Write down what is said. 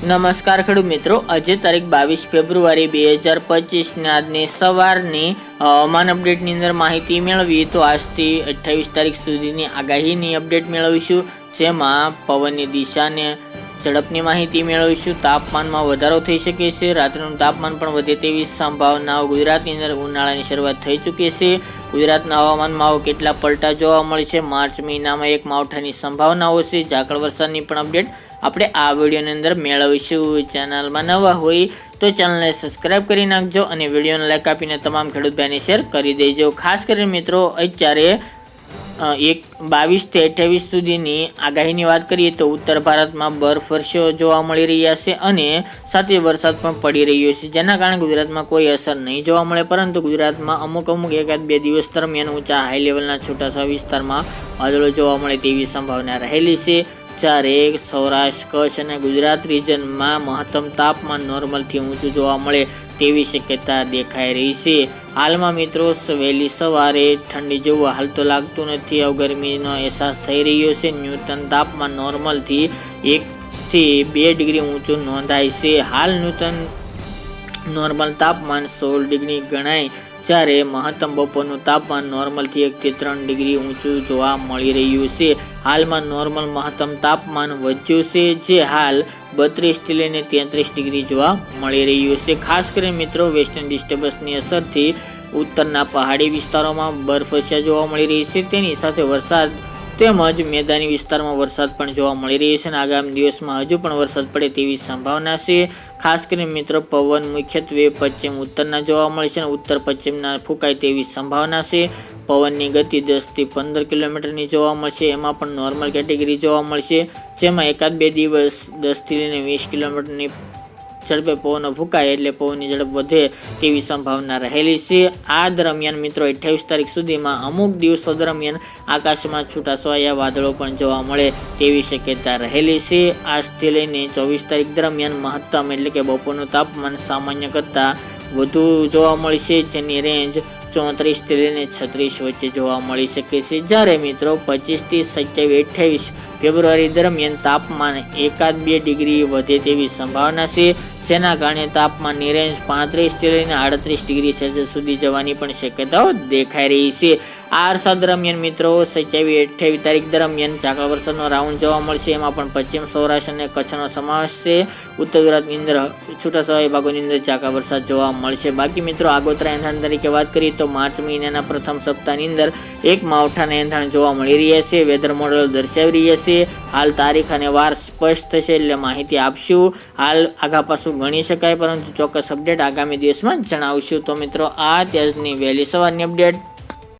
નમસ્કાર ખેડૂત મિત્રો, આજે તારીખ 22 ફેબ્રુઆરી 2025 ને આજની સવારની હવામાન અપડેટની અંદર માહિતી મેળવી તો આજથી 28 તારીખ સુધીની આગાહીની અપડેટ મેળવીશું, જેમાં પવનની દિશાને ઝડપની માહિતી મેળવીશું. તાપમાનમાં વધારો થઈ શકે છે, રાત્રિનું તાપમાન પણ વધે તેવી સંભાવનાઓ. ગુજરાતની અંદર ઉનાળાની શરૂઆત થઈ ચૂકી છે. ગુજરાતના હવામાનમાં કેટલા પલટા જોવા મળે છે. માર્ચ મહિનામાં એક માવઠાની સંભાવનાઓ છે. ઝાકળ વરસાદની પણ અપડેટ આપણે આ વિડીયોની અંદર મેળવીશું. ચેનલમાં નવા હોય તો ચેનલને સબસ્ક્રાઇબ કરી નાખજો અને વિડીયોને લાઈક આપીને તમામ ખેડૂત ભાઈને શેર કરી દેજો. ખાસ કરીને મિત્રો, અત્યારે 22 થી 28 સુધીની આગાહીની વાત કરીએ તો ઉત્તર ભારતમાં બરફવર્ષો જોવા મળી રહ્યા છે અને સાથે વરસાદ પણ પડી રહ્યો છે, જેના કારણે ગુજરાતમાં કોઈ અસર નહીં જોવા મળે, પરંતુ ગુજરાતમાં અમુક એકાદ બે દિવસ દરમિયાન ઊંચા હાઈ લેવલના છૂટાછવાયા વિસ્તારમાં વાદળો જોવા મળે તેવી સંભાવના રહેલી છે. જ્યારે સૌરાષ્ટ્ર, કચ્છ અને ગુજરાત રિજનમાં મહત્તમ તાપમાન નોર્મલથી ઊંચું જોવા મળે તેવી શક્યતા દેખાઈ રહી છે. હાલમાં મિત્રો વહેલી સવારે ઠંડી જેવું હાલ તો લાગતું નથી, ગરમીનો અહેસાસ થઈ રહ્યો છે. ન્યૂનતમ તાપમાન નોર્મલથી 1 થી 2 ડિગ્રી ઊંચું નોંધાય છે. હાલ ન્યૂનતમ નોર્મલ તાપમાન 16 ડિગ્રી ગણાય, જ્યારે મહત્તમ બપોરનું તાપમાન નોર્મલથી 1 થી 3 ડિગ્રી ઊંચું જોવા મળી રહ્યું છે. હાલમાં નોર્મલ મહત્તમ તાપમાન વધ્યું છે, જે હાલ 32 થી લઈને 33 ડિગ્રી જોવા મળી રહ્યું છે. ખાસ કરીને મિત્રો, વેસ્ટર્ન ડિસ્ટર્બન્સની અસરથી ઉત્તરના પહાડી વિસ્તારોમાં બરફવર્ષા જોવા મળી રહી છે. તેની સાથે વરસાદ તેમજ મેદાની વિસ્તારમાં વરસાદ પણ જોવા મળી રહ્યો છે અને આગામી દિવસમાં હજુ પણ વરસાદ પડે તેવી સંભાવના છે. ખાસ કરીને મિત્રો, પવન મુખ્યત્વે પશ્ચિમ ઉત્તરના જોવા મળે છે અને ઉત્તર પશ્ચિમના ફૂંકાય તેવી સંભાવના છે. પવનની ગતિ 10 થી 15 કિલોમીટરની જોવા મળશે. એમાં પણ નોર્મલ કેટેગરી જોવા મળશે, જેમાં એકાદ બે દિવસ 10 થી લઈને 20 કિલોમીટરની ઝડપે પવનો ફૂંકાય એટલે પવનની ઝડપ વધે તેવી સંભાવના રહેલી છે. આ દરમિયાન મિત્રો 28 તારીખ સુધીમાં અમુક દિવસો દરમિયાન આકાશમાં છૂટાછવાયા વાદળો પણ જોવા મળે તેવી શક્યતા રહેલી છે. આજથી લઈને 24 તારીખ દરમિયાન મહત્તમ એટલે કે બપોરનું તાપમાન સામાન્ય કરતાં વધુ જોવા મળશે, જેની રેન્જ 34 થી લઈને 36 વચ્ચે જોવા મળી શકે છે. જ્યારે મિત્રો 25 થી 27-28 ફેબ્રુઆરી દરમિયાન તાપમાન એકાદ 2 ડિગ્રી વધે તેવી સંભાવના છે, જેના કારણે તાપમાનની રેન્જ 35 થી લઈને 38 ડિગ્રી સેલ્સિયસ સુધી જવાની પણ શક્યતાઓ દેખાઈ રહી છે. આ અરસા દરમિયાન મિત્રો 27-28 તારીખ દરમિયાન ઝાકળ વરસાદનો રાઉન્ડ જોવા મળશે. એમાં પણ પશ્ચિમ સૌરાષ્ટ્ર અને કચ્છનો સમાવેશ છે. ઉત્તર ગુજરાતની અંદર છૂટાછવાયા ભાગોની અંદર ઝાકળ વરસાદ જોવા મળશે. બાકી મિત્રો, આગોતરા એંધાણ તરીકે વાત કરીએ તો માર્ચ મહિનાના પ્રથમ સપ્તાહની અંદર એક માવઠાના એંધાણ જોવા મળી રહ્યા છે. વેધર મોડેલ દર્શાવી રહ્યા છે. હાલ તારીખ અને વાર સ્પષ્ટ થશે એટલે માહિતી આપશું. હાલ આગા પાછું ગણી શકાય, પરંતુ ચોક્કસ અપડેટ આગામી દિવસમાં જણાવશું. તો મિત્રો, આ ત્યારની વહેલી સવારની અપડેટ.